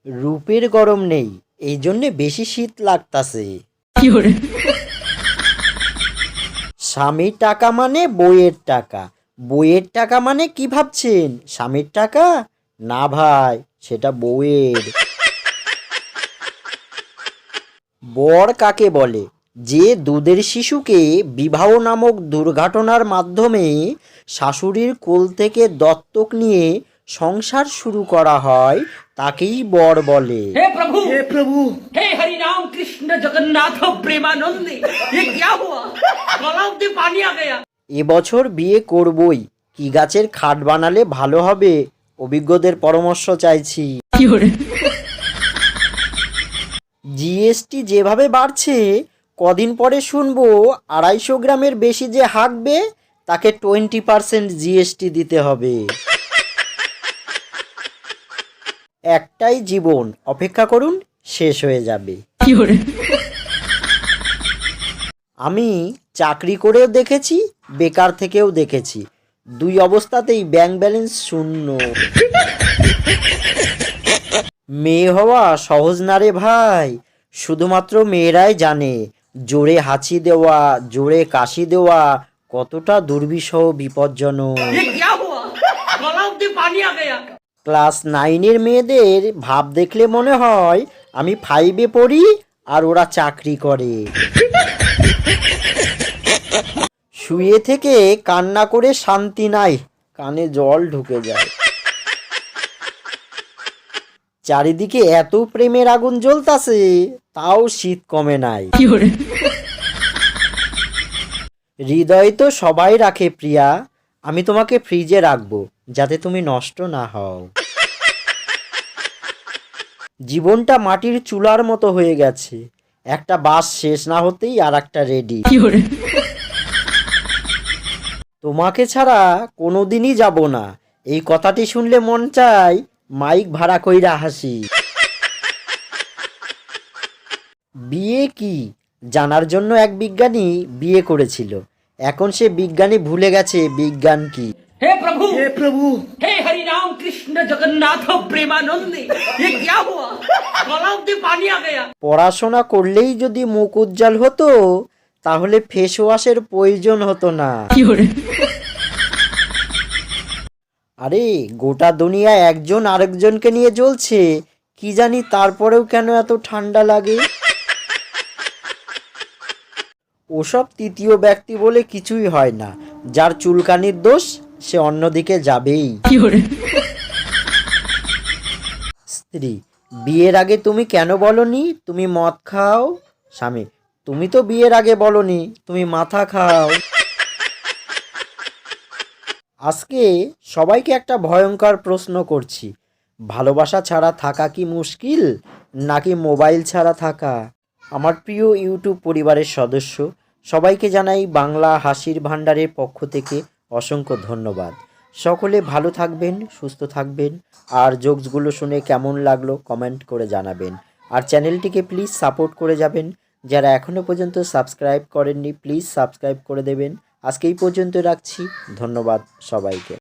রূপের গরম নেই, এই জন্যে বেশি শীত লাগতাছে। স্বামীর টাকা মানে বইয়ের টাকা, বইয়ের টাকা মানে কি ভাবছেন স্বামীর টাকা? না ভাই, সেটা বউয়ের। বর কাকে বলে? যে দুধের শিশুকে বিবাহ নামক দুর্ঘটনার মাধ্যমে শাশুড়ির কোল থেকে দত্তক নিয়ে সংসার শুরু করা হয়, তাকেই বর বলে। हे प्रभु हे हरि राम कृष्ण जगन्नाथ प्रेमानंद ये क्या हुआ गलाव में पानी आ गया। এবছর বিয়ে করবই, কি গাছের খাট বানালে ভালো হবে? অভিজ্ঞদের পরামর্শ চাইছি। জিএসটি যেভাবে বাড়ছে, কদিন পরে শুনবো 250 গ্রামের বেশি যে হাঁকবে তাকে 20% জিএসটি দিতে হবে। একটাই জীবন, অপেক্ষা করুন, শেষ হয়ে যাবে। আমি চাকরি করেও দেখেছি, বেকার থেকেও দেখেছি, দুই অবস্থাতেই ব্যাংক ব্যালেন্স শূন্য। মেয়ে হওয়া সহজ না রে ভাই, শুধুমাত্র মেয়েরাই জানে জোরে হাঁচি দেওয়া, জোরে কাশি দেওয়া কতটা দুর্বিষহ বিপজ্জনক। ये क्या हुआ गलाव में पानी आ गया। ক্লাস 9-এর মেয়েদের ভাব দেখলে মনে হয় আমি 5-এ পড়ি আর ওরা চাকরি করে। শুয়ে থেকে কান্না করে শান্তি নাই, কানে জল ঢুকে যায়। চারিদিকে এত প্রেমের আগুন জ্বলতাছে, তাও শীত কমে নাই। হৃদয় তো সবাই রাখে প্রিয়া, আমি তোমাকে ফ্রিজে রাখবো যাতে তুমি নষ্ট না হও। জীবনটা মাটির চুলার মতো হয়ে গেছে, একটা বাস শেষ না হতেই আর একটা রেডি। তোমাকে ছাড়া কোনোদিনই যাব না, এই কথাটি শুনলে মন চায় মাইক ভাড়া কইরা হাসি। বিয়ে কি জানার জন্য এক বিজ্ঞানী বিয়ে করেছিল, এখন সে বিজ্ঞানী ভুলে গেছে বিজ্ঞান কি। हे प्रभु हे हरि राम कृष्ण जगन्नाथ प्रेमानंद ये क्या हुआ गलाव में पानी आ गया। পড়াশোনা করলেই যদি মুখ উজ্জ্বল হতো, তাহলে ফেস ওয়াশের প্রয়োজন হতো না। আরে গোটা দুনিয়া একজন আরেকজনকে নিয়ে জ্বলছে, কি জানি তারপরেও কেন এত ঠান্ডা লাগে। ওসব তৃতীয় ব্যক্তি বলে কিছুই হয় না, যার চুলকানির দোষ সে অন্যদিকে যাবেই। স্ত্রী: বিয়ের আগে তুমি কেন বলনি তুমি মদ খাও? স্বামী: তুমি তো বিয়ের আগে বলনি তুমি মাথা খাও। আজকে সবাইকে একটা ভয়ঙ্কর প্রশ্ন করছি, ভালোবাসা ছাড়া থাকা কি মুশকিল নাকি মোবাইল ছাড়া থাকা? আমার প্রিয় ইউটিউব পরিবারের সদস্য সবাইকে জানাই বাংলা হাসির ভাণ্ডারের পক্ষ থেকে অসংখ্য ধন্যবাদ। সকলে ভালো থাকবেন, সুস্থ থাকবেন, আর জোকসগুলো শুনে কেমন লাগলো কমেন্ট করে জানাবেন। আর চ্যানেলটিকে প্লিজ সাপোর্ট করে যাবেন, যারা এখনও পর্যন্ত সাবস্ক্রাইব করেননি প্লিজ সাবস্ক্রাইব করে দেবেন। আজকে এই পর্যন্ত রাখছি, ধন্যবাদ সবাইকে।